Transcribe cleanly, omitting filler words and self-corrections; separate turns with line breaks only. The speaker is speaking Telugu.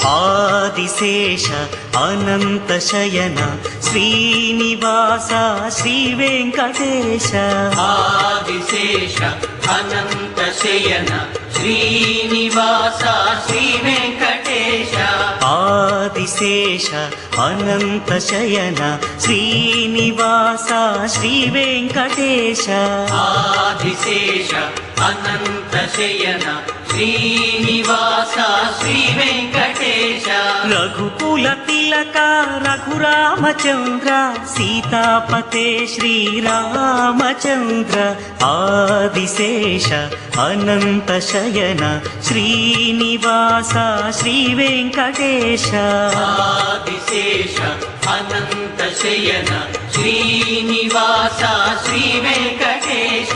ఆదిశేష అనంత శయన శ్రీనివాస శ్రీ వెంకటేశ.
ఆదిశేష అనంత శయన శ్రీనివాస శ్రీ వెంకటేశ.
ఆదిశేష అనంత శయన శ్రీనివాస శ్రీ వెంకటేశ.
ఆదిశేష అనంత శయన శ్రీనివాస శ్రీ వెంకటేశ.
రఘుకుల తిలక రఘురామచంద్ర సీతాపతే శ్రీరామచంద్ర. ఆదిశేష అనంత శయన శ్రీనివాస శ్రీ వెంకటేశ.
ఆదిశేష అనంత శయన శ్రీనివాస శ్రీ వెంకటేశ.